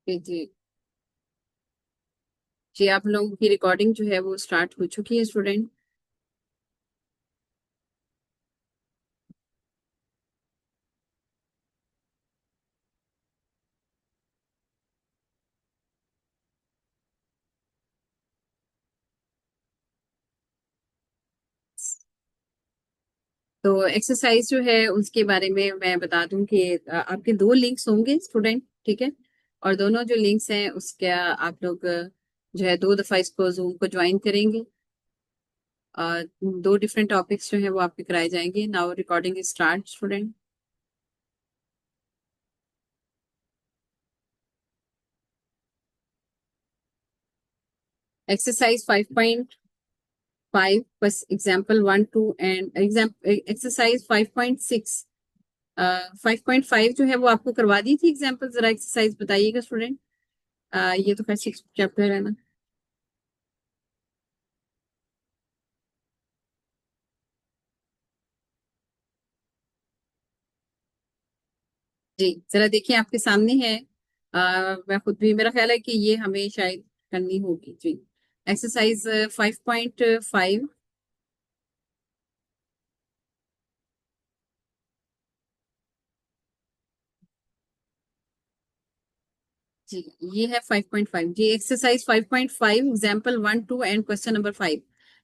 जी जी, आप लोगों की रिकॉर्डिंग जो है वो स्टार्ट हो चुकी है स्टूडेंट। तो एक्सरसाइज जो है उसके बारे में मैं बता दूं कि आपके दो लिंक्स होंगे स्टूडेंट, ठीक है। और दोनों जो लिंक्स हैं उसका आप लोग जो है 2 दफा इसको जूम को ज्वाइन करेंगे। दो डिफरेंट टॉपिक्स जो है वो आपके कराए जाएंगे। Now recording start student. Exercise 5.5 बस एग्जाम्पल 1 2 एंड एग्जाम एक्सरसाइज 5.6। 5.5 जो है वो आपको करवा दी थी एग्जाम्पल, जरा एक्सरसाइज बताइएगा स्टूडेंट। ये तो खैर 6 चैप्टर है ना। जी जरा देखिए आपके सामने है। मैं खुद भी, मेरा ख्याल है कि ये हमें शायद करनी होगी जी। एक्सरसाइज 5.5। जी ये है 5.5 जी, exercise 5.5 example 1 2 and question number 5।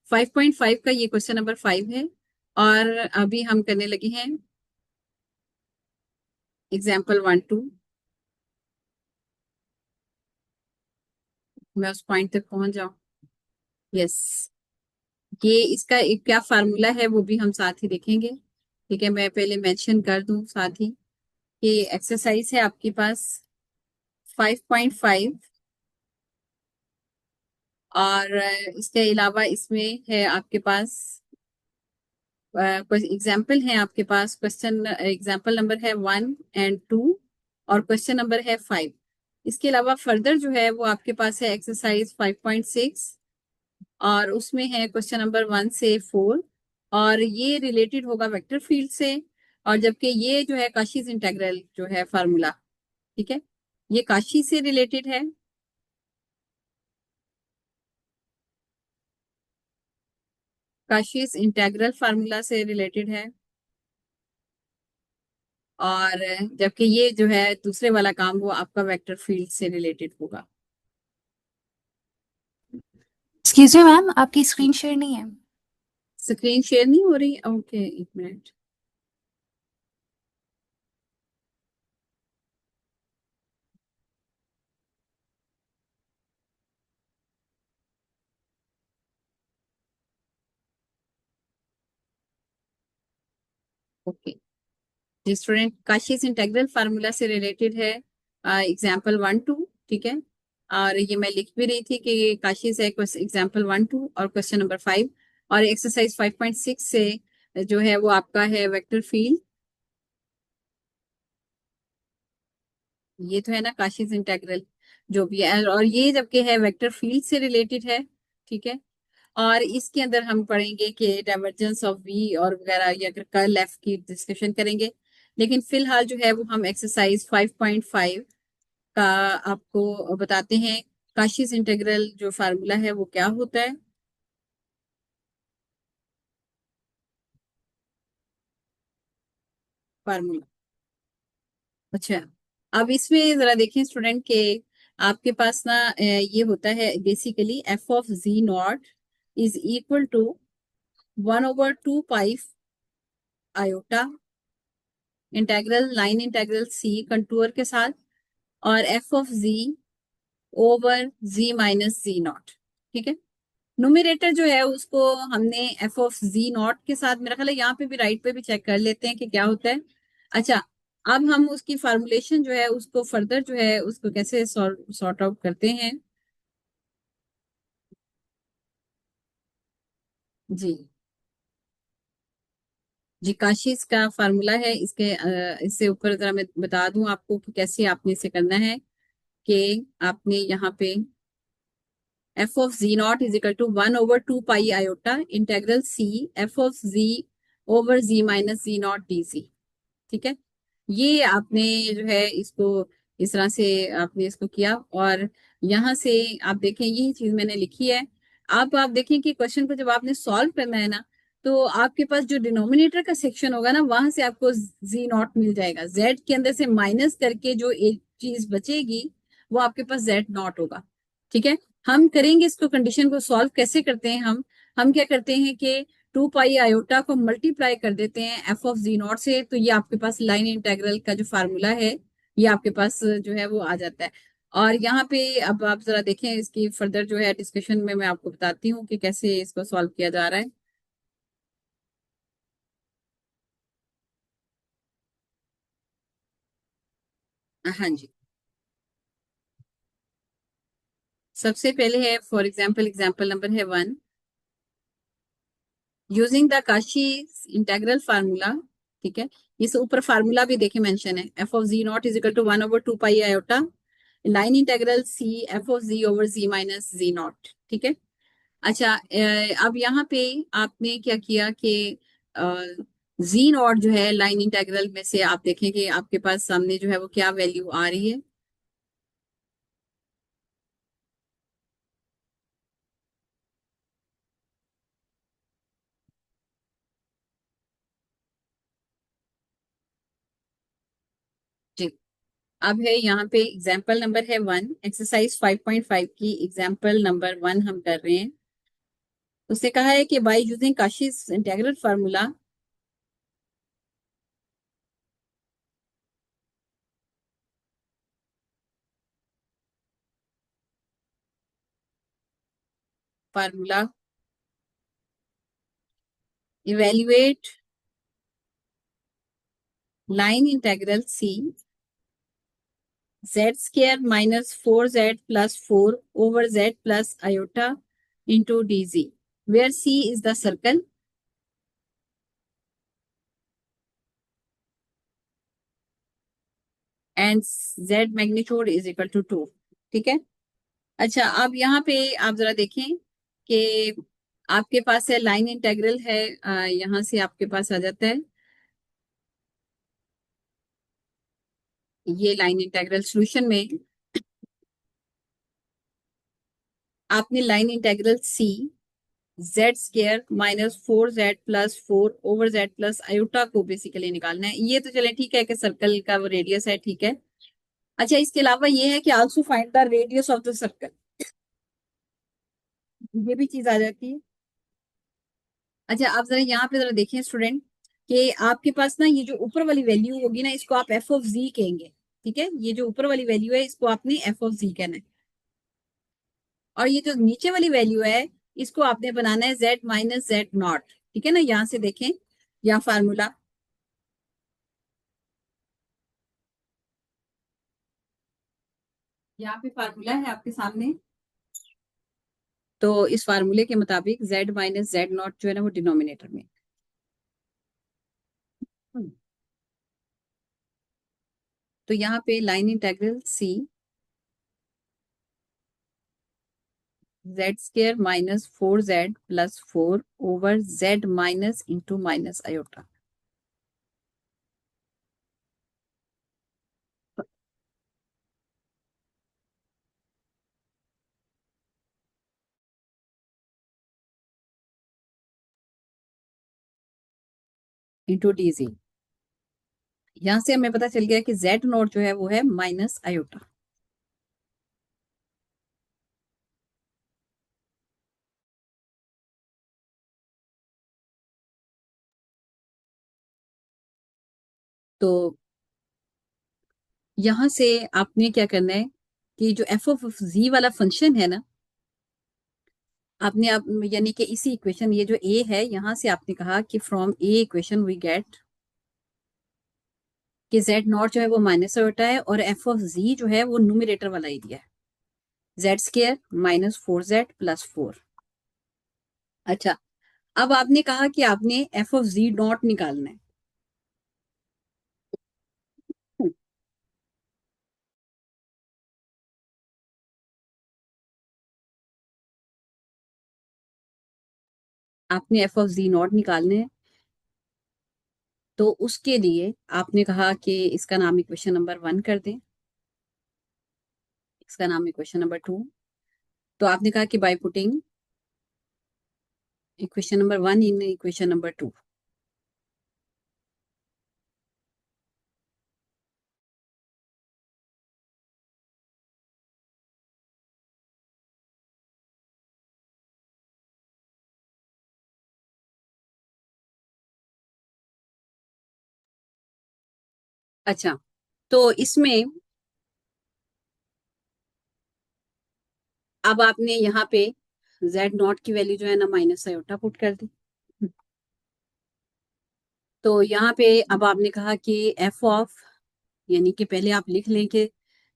5.5 का ये क्वेश्चन नंबर 5 है। और अभी हम करने लगे हैं एग्जाम्पल 1 2। मैं उस पॉइंट तक पहुंच जाऊं। यस, ये इसका एक क्या फार्मूला है वो भी हम साथ ही देखेंगे। ठीक है, मैं पहले मेंशन कर दूं साथ ही कि एक्सरसाइज है आपके पास 5.5। और इसके अलावा इसमें है आपके पास कुछ एग्जाम्पल हैं आपके पास। क्वेश्चन एग्जाम्पल नंबर है 1 एंड 2 और क्वेश्चन नंबर है 5। इसके अलावा फर्दर जो है वो आपके पास है एक्सरसाइज 5.6 और उसमें है क्वेश्चन नंबर 1 से 4। और ये रिलेटेड होगा वेक्टर फील्ड से। और जबकि ये जो है काशीज इंटीग्रल जो है फार्मूला, ठीक है, ये काशी से रिलेटेड है। काशीज इंटीग्रल फार्मूला से रिलेटेड है। और जबकि ये जो है दूसरे वाला काम वो आपका वेक्टर फील्ड से रिलेटेड होगा। एक्सक्यूज मी मैम, आपकी स्क्रीन शेयर नहीं है। स्क्रीन शेयर नहीं हो रही? ओके, एक मिनट। ओके जी स्टूडेंट, काशीज इंटीग्रल फार्मूला से रिलेटेड है एग्जाम्पल 1 2, ठीक है। और ये मैं लिख भी रही थी कि काशीज है एग्जाम्पल 1 2 और क्वेश्चन नंबर 5। और एक्सरसाइज 5.6 से जो है वो आपका है वेक्टर फील्ड। ये तो है ना काशीज इंटीग्रल जो भी है, और ये जबकि है वेक्टर फील्ड से रिलेटेड है, ठीक है। और इसके अंदर हम पढ़ेंगे कि डाइवर्जेंस ऑफ वी और वगैरह, या अगर कर्ल एफ की डिस्कशन करेंगे। लेकिन फिलहाल जो है वो हम एक्सरसाइज 5.5 का आपको बताते हैं। काशीज इंटीग्रल जो फार्मूला है वो क्या होता है। फार्मूला, अच्छा। अब इसमें जरा देखें स्टूडेंट के आपके पास ना ये होता है basically f(z0) is equal to 1/2 pi iota integral line integral C contour के साथ, और f(z)/z-z0, ठीक है। न्यूमरेटर जो है उसको हमने f(z0) के साथ, मेरा ख्याल है यहाँ पे भी राइट पे भी चेक कर लेते हैं कि क्या होता है। अच्छा, अब हम उसकी फार्मूलेशन जो है उसको फर्दर जो है उसको कैसे सॉर्ट आउट करते हैं। जी जी, काशीस का फार्मूला है इसके इससे ऊपर जरा मैं बता दूं आपको कि कैसे आपने इसे करना है। कि आपने यहाँ पे f(z0) = 1/2 पाई आयोटा इंटेग्रल सी f(z)/z-z0 dz, ठीक है। ये आपने जो है इसको इस तरह से आपने इसको किया, और यहाँ से आप देखें यही चीज मैंने लिखी है। अब आप देखें कि क्वेश्चन को जब आपने सॉल्व करना है ना, तो आपके पास जो डिनोमिनेटर का सेक्शन होगा ना, वहां से आपको जी नॉट मिल जाएगा। जेड के अंदर से माइनस करके जो एक चीज बचेगी वो आपके पास जेड नॉट होगा। ठीक है, हम करेंगे इसको, कंडीशन को सॉल्व कैसे करते हैं हम क्या करते हैं कि 2 पाई आयोटा को मल्टीप्लाई कर देते हैं एफ ऑफ जी नॉट से, तो ये आपके पास लाइन इंटेग्रल का जो फार्मूला है ये आपके पास जो है वो आ जाता है। और यहाँ पे अब आप जरा देखें, इसकी फर्दर जो है डिस्कशन में मैं आपको बताती हूँ कि कैसे इसको सॉल्व किया जा रहा है। हाँ जी, सबसे पहले है फॉर एग्जाम्पल, एग्जाम्पल नंबर है 1, using the Cauchy integral formula. ठीक है, इस ऊपर फार्मूला भी देखे मेंशन है, F of G not is equal to 1/2 pi iota line integral C F of G over G minus G not. ठीक है, अच्छा अब यहाँ पे आपने क्या किया कि जी नॉट जो है लाइन इंटेग्रल में से आप देखें कि आपके पास सामने जो है वो क्या वैल्यू आ रही है। जी, अब है यहाँ पे एग्जाम्पल नंबर है 1, एक्सरसाइज 5.5 की एग्जाम्पल नंबर 1 हम कर रहे हैं। उसने कहा है कि by using Cauchy's integral formula, formula evaluate line integral C Z square minus 4z+4 over z plus iota into D G, where C is the circle and Z magnitude is equal to 2। ठीक है, अच्छा अब यहाँ पे आप जरा देखें कि आपके पास है लाइन इंटेग्रल है, यहाँ से आपके पास आ जाता है ये लाइन इंटेग्रल सॉल्यूशन में। आपने line integral C Z square minus 4z+4 over Z plus iota को बेसिकली निकालना है। ये तो चले ठीक है कि सर्कल का वो रेडियस है, ठीक है। अच्छा, इसके अलावा ये है कि also find the radius of the circle, ये भी चीज आ जाती है। अच्छा, आप जरा यहाँ पे जरा देखें स्टूडेंट, कि आपके पास ना ये जो ऊपर वाली वैल्यू होगी ना, इसको आप एफ ऑफ जी कहेंगे। ठीक है, ये जो ऊपर वाली वैल्यू है इसको आपने एफ ऑफ जी कहना है, और ये जो नीचे वाली वैल्यू है इसको आपने बनाना है जेड माइनस जेड नॉट। ठीक है ना, यहाँ से देखें, यहाँ फार्मूला, यहाँ पे फार्मूला है आपके सामने। तो इस फार्मूले के मुताबिक जेड माइनस जेड नॉट जो है ना वो डिनोमिनेटर में। हम्म, तो यहाँ पे line integral C Z square minus 4z+4 over Z minus into minus iota into DG. यहाँ से हमें पता चल गया कि जेड नॉट जो है वो है माइनस आयोटा। तो यहाँ से आपने क्या करना है कि जो एफ ऑफ जी वाला फंक्शन है ना, आपने आप यानी कि इसी इक्वेशन, ये जो ए है यहाँ से आपने कहा कि from a equation we get कि जेड नॉट जो है वो माइनस आयोटा है, और एफ ऑफ जी जो है वो न्यूमरेटर वाला एरिया है, जेड स्क्र माइनस 4z+4। अच्छा, अब आपने कहा कि आपने एफ ऑफ जी नॉट निकालना है। आपने एफ ऑफ जी नॉट निकालने है, तो उसके लिए आपने कहा कि इसका नाम इक्वेशन नंबर 1 कर दें। इसका नाम इक्वेशन नंबर 2। तो आपने कहा कि by putting equation number 1 in equation number 2। अच्छा, तो इसमें अब आपने यहाँ पे जेड नॉट की वैल्यू जो है ना माइनस आयोटा पुट कर दी। तो यहाँ पे अब आपने कहा कि एफ ऑफ, यानी कि पहले आप लिख लें कि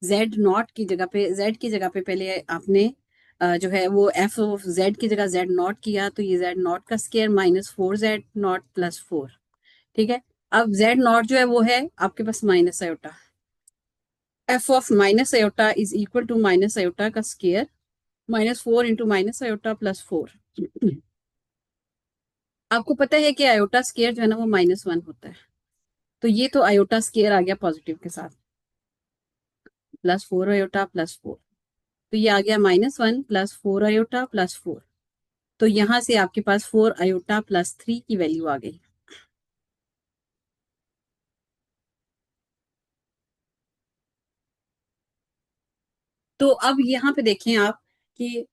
जेड नॉट की जगह पे, जेड की जगह पे पहले आपने जो है वो एफ ऑफ जेड की जगह जेड नॉट किया, तो ये जेड नॉट का square minus 4 Z not plus 4। ठीक है। अब जेड नॉट जो है वो है आपके पास minus iota, F of minus iota is equal to minus iota का स्क्वायर -4 × -आयोटा+4। आपको पता है कि आयोटा स्क्वायर जो है ना वो -1 होता है, तो ये तो आयोटा स्क्वायर आ गया पॉजिटिव के साथ, +4 आयोटा+4। तो ये आ गया -1 +4 आयोटा+4। तो यहां से आपके पास 4 आयोटा+3 की वैल्यू आ गई। तो अब यहाँ पे देखें आप कि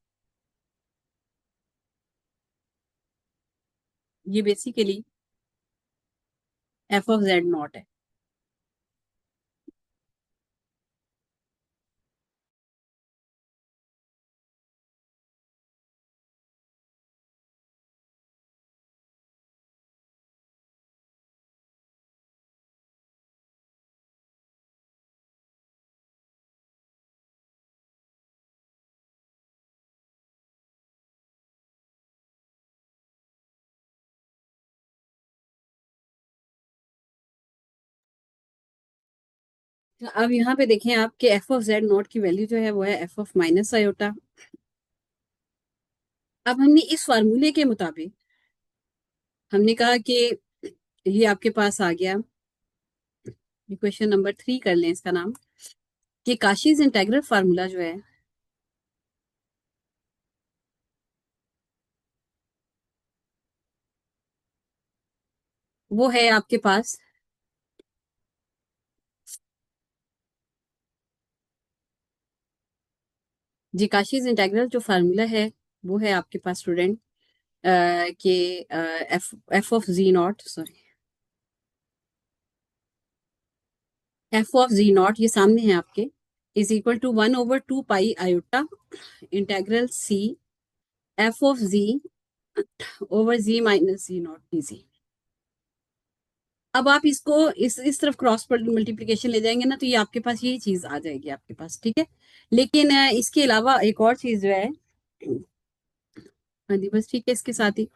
ये basically F of Z not है। तो अब यहाँ पे देखें आप कि एफ ऑफ जेड नॉट की वैल्यू जो है वो है एफ ऑफ माइनस आयोटा। अब हमने इस फार्मूले के मुताबिक हमने कहा कि ये आपके पास आ गया, इक्वेशन नंबर 3 कर लें इसका नाम, कि काशीज इंटेग्रल फार्मूला जो है वो है आपके पास, जी काशीज इंटेग्रल जो फार्मूला है वो है आपके पास स्टूडेंट के F F of G not, sorry, F of G not ये सामने है आपके, is equal to 1/2 pi integral C F of G over G minus G not D C. अब आप इसको इस तरफ क्रॉस मल्टीप्लीकेशन ले जाएंगे ना, तो ये आपके पास ये चीज आ जाएगी आपके पास। ठीक है। लेकिन इसके अलावा एक और चीज जो है, हाँ जी बस ठीक है, इसके साथ ही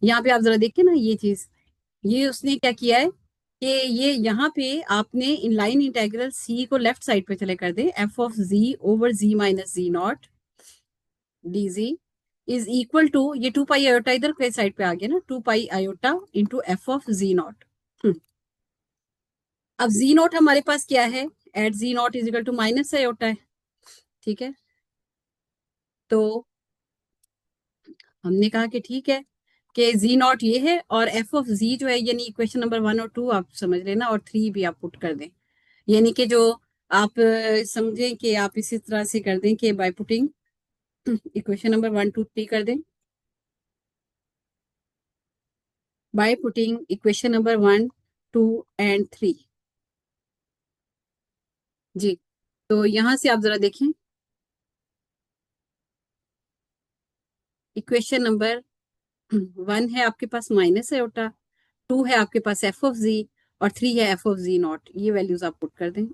यहाँ पे आप जरा देखिए ना ये चीज, ये उसने क्या किया है कि ये यहाँ पे आपने इनलाइन इंटेग्रल सी को लेफ्ट साइड पे चले कर दे, F of G over G minus G not D G is equal to, ये 2 पाई आयोटा इधर के साइड पे आ गया ना, 2 pi iota into F of G not. अब जी नॉट हमारे पास क्या है, at G not is equal to minus iota है। ठीक है। तो हमने कहा कि ठीक है कि जी नॉट ये है और एफ ऑफ जी जो है, यानी इक्वेशन नंबर 1 और 2 आप समझ लेना, और 3 भी आप पुट कर दें, यानी कि जो आप समझें कि आप इसी तरह से कर दें कि बाय पुटिंग इक्वेशन नंबर 1 2 3 कर दें, by putting equation number 1 2 and 3। जी। तो यहां से आप जरा देखें, इक्वेशन नंबर 1 है आपके पास माइनस आयोटा, 2 है आपके पास एफ ऑफ जी, और 3 है एफ ऑफ जी नॉट। ये वैल्यूज आप पुट कर दें।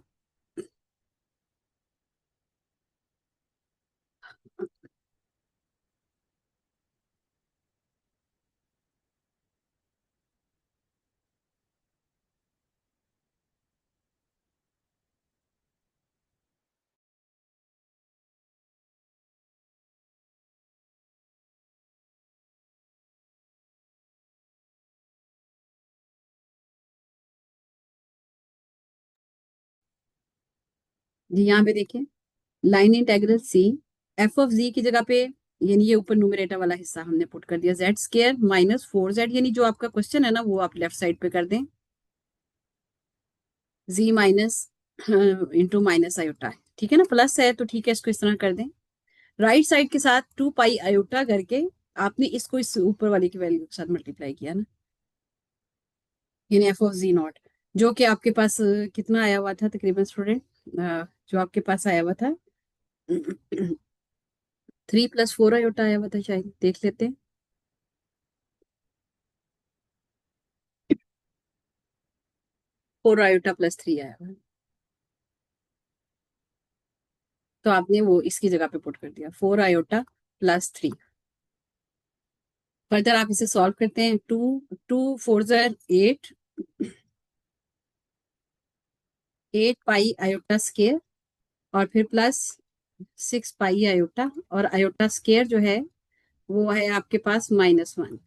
जी यहाँ पे देखें, line integral C, F of G की जगह पे, यानी ये ऊपर न्यूमरेटर वाला हिस्सा हमने पुट कर दिया, जेड स्केयर माइनस 4z, यानी जो आपका क्वेश्चन है ना वो आप लेफ्ट साइड पे कर दें, जी माइनस इंटू माइनस आयोटा, ठीक है ना, प्लस है तो ठीक है, इसको इस तरह कर दें। राइट साइड के साथ 2 पाई आयोटा करके आपने इसको इस ऊपर वाले की वैल्यू के साथ मल्टीप्लाई किया ना, यानी एफ ऑफ जी नॉट, जो कि आपके पास कितना आया हुआ था तकरीबन स्टूडेंट, जो आपके पास आया हुआ था 3 + 4 आयोटा आया हुआ था शायद, देख लेते हैं। 4 आयोटा + 3 आया हुआ है। तो आपने वो इसकी जगह पे पुट कर दिया, 4 आयोटा + 3। फर्दर आप इसे सॉल्व करते हैं, 2 2 4 8, 8 पाई आयोटा स्केयर, और फिर प्लस 6 पाई आयोटा, और आयोटा स्केयर जो है वो है आपके पास -1।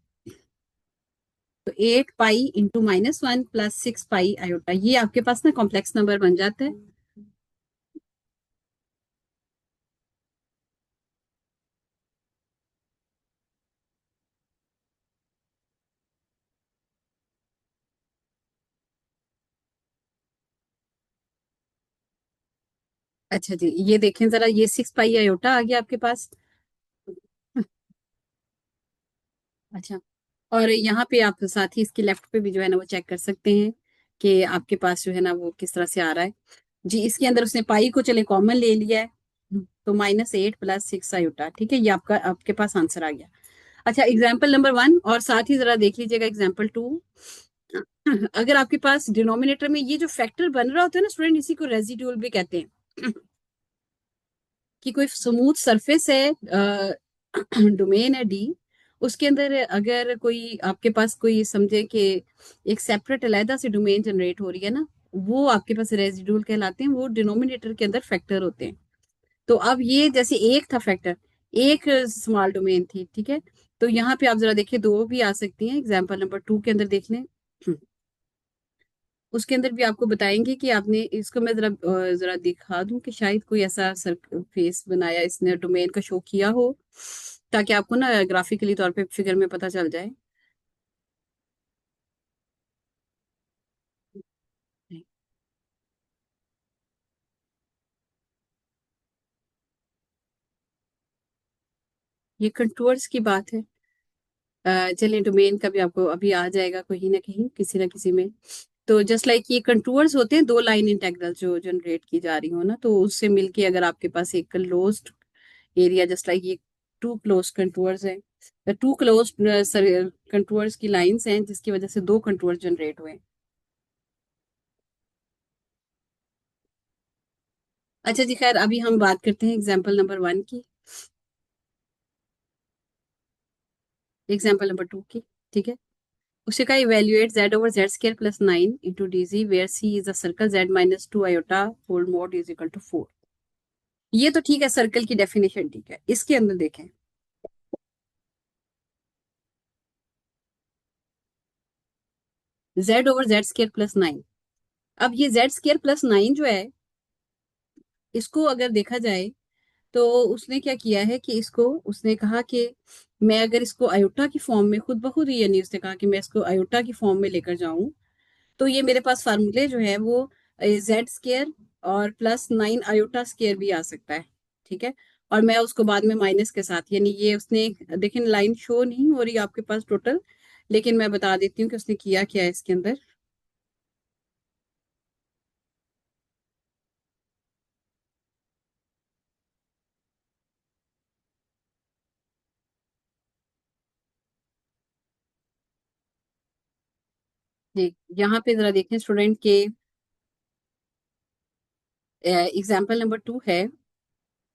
तो 8 पाई इंटू -1 + 6 पाई आयोटा, ये आपके पास ना कॉम्प्लेक्स नंबर बन जाता है। अच्छा जी, ये देखें जरा, ये 6 पाई आयोटा आ गया आपके पास। अच्छा, और यहाँ पे आप साथ ही इसके लेफ्ट पे भी जो है ना वो चेक कर सकते हैं कि आपके पास जो है ना वो किस तरह से आ रहा है। जी, इसके अंदर उसने पाई को चले कॉमन ले लिया है, तो -8 + 6 आयोटा, ठीक है, ये आपका आपके पास आंसर आ गया। अच्छा, एग्जाम्पल नंबर 1, और साथ ही जरा देख लीजिएगा एग्जाम्पल 2। अगर आपके पास डिनोमिनेटर में ये जो फैक्टर बन रहा होता है ना स्टूडेंट, इसी को रेजिड्यूल भी कहते हैं। कि कोई स्मूथ सरफेस है, डोमेन है डी, उसके अंदर अगर कोई आपके पास कोई समझे कि एक सेपरेट अलहदा से डोमेन जनरेट हो रही है ना, वो आपके पास रेजिड्यूल कहलाते हैं, वो डिनोमिनेटर के अंदर फैक्टर होते हैं। तो अब ये जैसे एक था फैक्टर, एक स्मॉल डोमेन थी, ठीक है, तो यहाँ पे आप जरा देखिए दो भी आ सकती हैं, एग्जाम्पल नंबर 2 के अंदर देख लें। उसके अंदर भी आपको बताएंगे कि आपने इसको, मैं जरा जरा दिखा दूं कि शायद कोई ऐसा फेस बनाया इसने डोमेन का शो किया हो, ताकि आपको ना ग्राफिकली तौर पे फिगर में पता चल जाए। ये कंटूर्स की बात है। चलिए, डोमेन का भी आपको अभी आ जाएगा कहीं ना कहीं किसी ना किसी में। तो जस्ट लाइक ये कंटूर्स होते हैं, दो लाइन इंटेग्रल जो जनरेट की जा रही हो ना, तो उससे मिलके अगर आपके पास एक क्लोज्ड एरिया, जस्ट लाइक ये टू क्लोज कंटूर्स हैं, टू क्लोज कंटूर्स की लाइंस हैं, जिसकी वजह से दो कंटूर्स जनरेट हुए हैं। अच्छा जी, खैर अभी हम बात करते हैं एग्जाम्पल नंबर 1 की, एग्जाम्पल नंबर 2 की, ठीक है। उसे का evaluate z/z² + 9 × dz where c is a circle z-2 iota whole mod is equal to 4। ये तो ठीक है, सर्कल की डेफिनेशन ठीक है, इसके अंदर देखें, z/z² + 9। अब ये z² + 9 जो है, इसको अगर देखा जाए तो उसने क्या किया है कि इसको उसने कहा कि मैं अगर इसको अयोटा की फॉर्म में खुद ब खुद ही, यानी उसने कहा कि मैं इसको अयोटा की फॉर्म में लेकर जाऊं, तो ये मेरे पास फार्मूले जो है वो z² और +9 आयोटा स्केयर भी आ सकता है, ठीक है। और मैं उसको बाद में माइनस के साथ, यानी ये उसने, देखिए लाइन शो नहीं हो रही आपके पास टोटल, लेकिन मैं बता देती हूँ कि उसने किया क्या है इसके अंदर। देख, यहाँ पे जरा देखें स्टूडेंट के, एग्जाम्पल नंबर 2 है,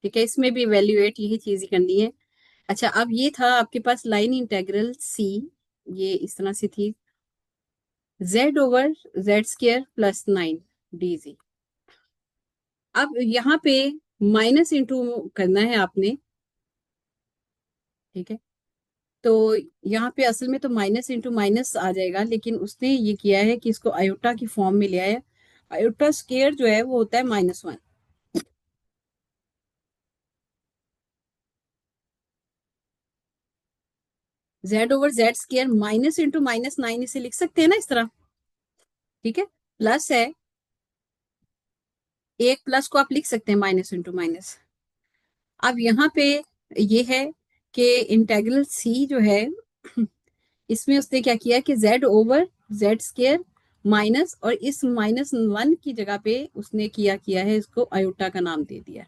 ठीक है, इसमें भी इवेल्युएट यही चीज ही करनी है। अच्छा, अब ये था आपके पास लाइन इंटेग्रल सी, ये इस तरह से थी, z/z² + 9 dz। अब यहाँ पे माइनस इंटू करना है आपने, ठीक है। तो यहाँ पे असल में तो माइनस इंटू माइनस आ जाएगा, लेकिन उसने ये किया है कि इसको आयोटा की फॉर्म में लिया है। आयोटा स्केयर जो है वो होता है -1, Z over Z square minus into -9 इसे लिख सकते हैं ना इस तरह, ठीक है। प्लस है, एक प्लस को आप लिख सकते हैं माइनस इंटू माइनस। अब यहाँ पे ये है कि इंटेग्रल सी जो है इसमें उसने क्या किया कि Z over Z square minus, और इस -1 की जगह पे उसने किया किया है इसको आयोटा का नाम दे दिया।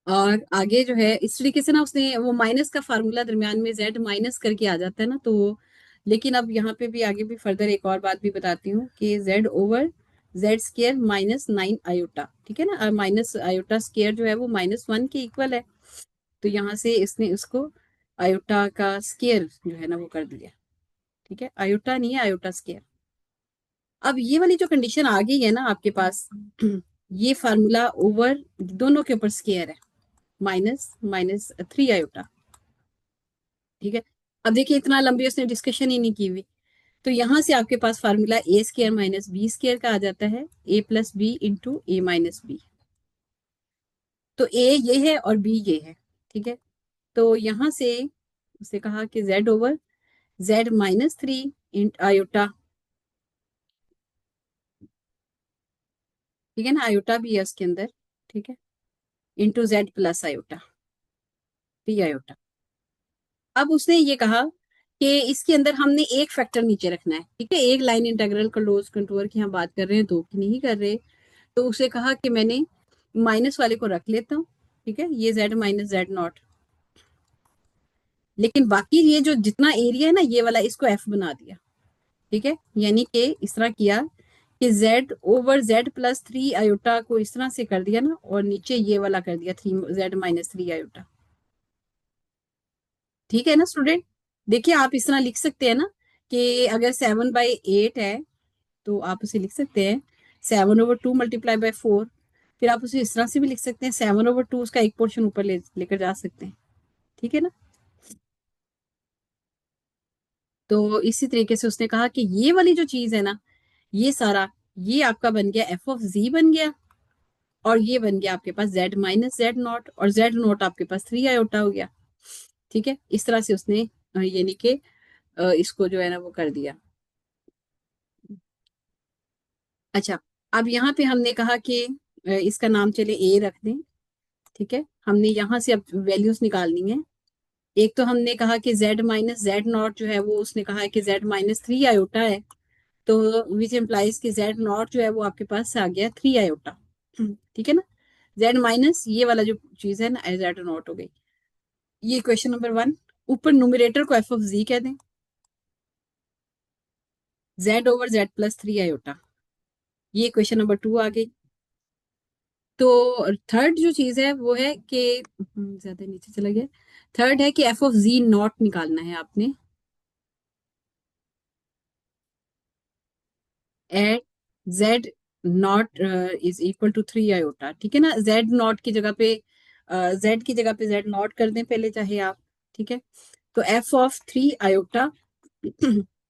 और आगे जो है इस तरीके से ना उसने वो माइनस का फार्मूला दरमियान में जेड माइनस करके आ जाता है ना, तो लेकिन अब यहाँ पे भी आगे भी फर्दर एक और बात भी बताती हूँ कि Z over Z square -9 iota, ठीक है ना, माइनस आयोटा स्केयर जो है वो -1 के इक्वल है। तो यहाँ से इसने उसको आयोटा का स्केयर जो है ना वो कर दिया, ठीक है, आयोटा नहीं है, आयोटा स्केयर। अब ये वाली जो कंडीशन आ गई है ना आपके पास, ये फार्मूला ओवर दोनों के ऊपर स्केयर है, -3 आयोटा, ठीक है। अब देखिए इतना लंबी उसने डिस्कशन ही नहीं की हुई, तो यहाँ से आपके पास फार्मूला ए स्केयर माइनस बी स्केयर का आ जाता है, ए प्लस बी इंटू ए माइनस बी। तो ए ये है और बी ये है, ठीक है। तो यहाँ से उसने कहा कि Z over Z -3 int iota, ठीक है ना, आयोटा भी है उसके अंदर, ठीक है, into Z plus iota, 3 iota. अब उसने ये कहा कि इसके अंदर हमने एक फैक्टर नीचे रखना है, ठीक है, एक लाइन इंटीग्रल क्लोज कंटूर की हम बात कर रहे हैं, दो की नहीं कर रहे। तो उसे कहा कि मैंने माइनस वाले को रख लेता हूँ, ठीक है, ये जेड माइनस जेड नॉट, लेकिन बाकी ये जो जितना एरिया है ना ये वाला इसको एफ बना दिया, ठीक है। यानी कि इस तरह किया कि Z over Z plus 3 iota को इस तरह से कर दिया ना, और नीचे ये वाला कर दिया 3 जेड -3 आयोटा, ठीक है ना स्टूडेंट। देखिए आप इस तरह लिख सकते हैं ना कि अगर 7/8 है तो आप उसे लिख सकते हैं 7/2 × 4। फिर आप उसे इस तरह से भी लिख सकते हैं 7/2, उसका एक पोर्शन ऊपर लेकर जा सकते हैं, ठीक है ना। तो इसी तरीके से उसने कहा कि ये वाली जो चीज है ना, ये सारा ये आपका बन गया एफ ऑफ जी बन गया, और ये बन गया आपके पास जेड माइनस जेड नॉट, और जेड नॉट आपके पास 3 आयोटा हो गया, ठीक है। इस तरह से उसने यानी कि इसको जो है ना वो कर दिया। अच्छा, अब यहाँ पे हमने कहा कि इसका नाम चले ए रख दें, ठीक है। हमने यहाँ से अब वैल्यूज निकालनी है। एक तो हमने कहा कि z माइनस जेड नॉट जो है वो उसने कहा है कि z -3 आयोटा है, तो विच एम्प्लाइज कि जेड नॉट जो है वो आपके पास आ गया 3 आयोटा, ठीक है ना। जेड माइनस ये वाला जो चीज है ना जेड नॉट हो गई। ये क्वेश्चन नंबर 1। ऊपर न्यूमरेटर को एफ ऑफ जी कह दें, Z over Z plus 3 iota. ये क्वेश्चन नंबर 2 आ गई। तो थर्ड जो चीज है वो है कि ज्यादा नीचे चला गया। थर्ड है कि एफ ऑफ जी नॉट निकालना है आपने at Z not is equal to 3 iota, ठीक है ना। जेड नॉट की जगह पे जेड की जगह पे जेड नॉट कर दें पहले चाहे आप, ठीक है। तो F of 3 iota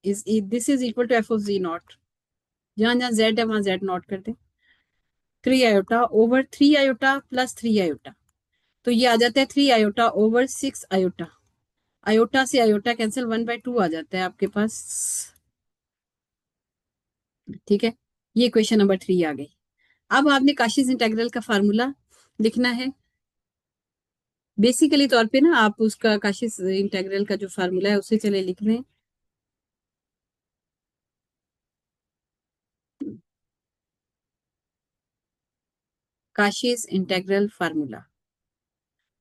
is this is equal to F of G not, जहां जहां जेड है वहां जेड नॉट कर दें। 3 iota over 3 iota plus 3 iota, तो ये आ जाता है 3 आयोटा ओवर 6 आयोटा। आयोटा से आयोटा कैंसिल 1/2 आ जाता है आपके पास, ठीक है। ये क्वेश्चन नंबर 3 आ गई। अब आपने काशीज इंटीग्रल का फार्मूला लिखना है। बेसिकली तौर पे ना आप उसका काशीज इंटीग्रल का जो फार्मूला है उसे चले लिख लें। काशीज इंटीग्रल फार्मूला,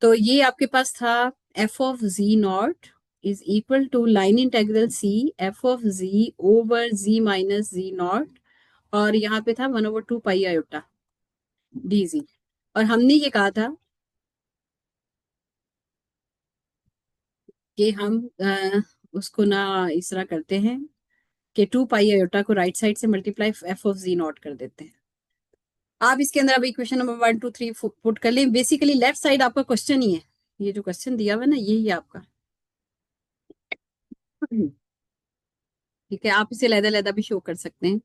तो ये आपके पास था F of G not is equal to line integral C F of G over G minus G not, और यहाँ पे था 1/2 पाई आयोटा डी जी। और हमने ये कहा था कि हम उसको ना इस तरह करते हैं कि 2 पाई आयोटा को राइट साइड से multiply F of G not कर देते हैं। आप इसके अंदर अभी क्वेश्चन नंबर 1 2 3 पुट कर लें। बेसिकली लेफ्ट साइड आपका क्वेश्चन ही है, ये जो क्वेश्चन दिया हुआ है ना यही है आपका, ठीक है। आप इसे लहदा लहदा भी शो कर सकते हैं।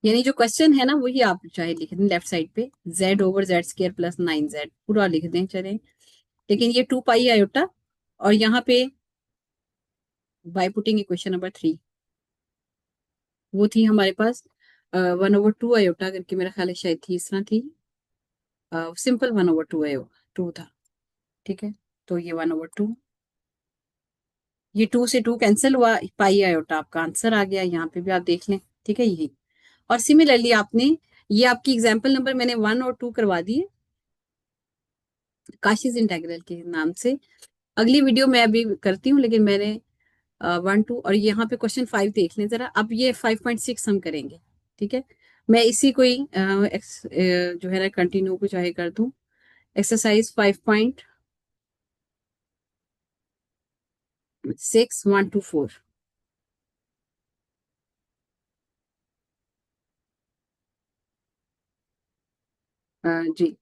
यानी जो क्वेश्चन है ना वही आप चाहे लिख दें लेफ्ट साइड पे, z/z² + 9z पूरा लिख दें चले। लेकिन ये 2 पाई आयोटा, और यहाँ पे बाय पुटिंग इक्वेशन नंबर 3, वो थी हमारे पास 1/2 आयोटा करके, मेरा ख्याल है शायद थी इस तरह थी, सिंपल 1/2 था। ठीक है, तो ये 1/2, ये 2 से 2 कैंसिल हुआ, पाई आयोटा आपका आंसर आ गया, यहाँ पे भी आप देख लें। ठीक है, यही। और सिमिलरली आपने, ये आपकी एग्जाम्पल नंबर मैंने 1 और 2 करवा दिए काशीज इंटेग्रल के नाम से। अगली वीडियो मैं अभी करती हूँ, लेकिन मैंने 1 2 और यहाँ पे क्वेश्चन 5 देख लें जरा। अब ये 5.6 हम करेंगे। ठीक है, मैं इसी को ही जो है ना कंटिन्यू को चाहे कर दूं। Exercise 5.6 1 to 4। जी,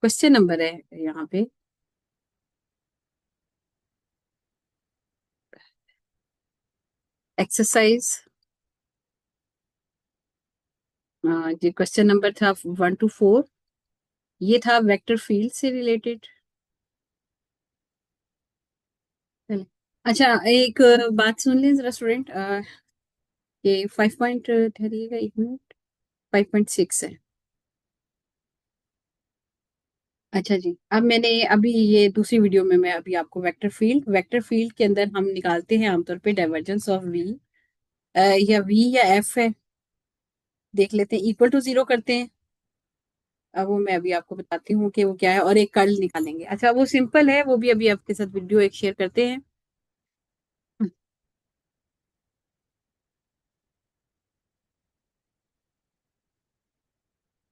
क्वेश्चन नंबर है यहाँ पे एक्सरसाइज। जी, क्वेश्चन नंबर था 1 to 4, ये था वेक्टर फील्ड से रिलेटेड। अच्छा, एक बात सुन लें जरा स्टूडेंट, ये 5 पॉइंट ठहरिएगा 1 मिनट, 5.6 है। अच्छा जी, अब मैंने अभी ये दूसरी वीडियो में मैं अभी आपको वेक्टर फील्ड के अंदर हम निकालते हैं आमतौर पे डाइवर्जेंस ऑफ वी, या वी या एफ है, देख लेते हैं, इक्वल टू 0 करते हैं। अब वो मैं अभी आपको बताती हूँ कि वो क्या है, और एक कर्ल निकालेंगे। अच्छा, वो सिंपल है, वो भी अभी आपके साथ वीडियो एक शेयर करते हैं।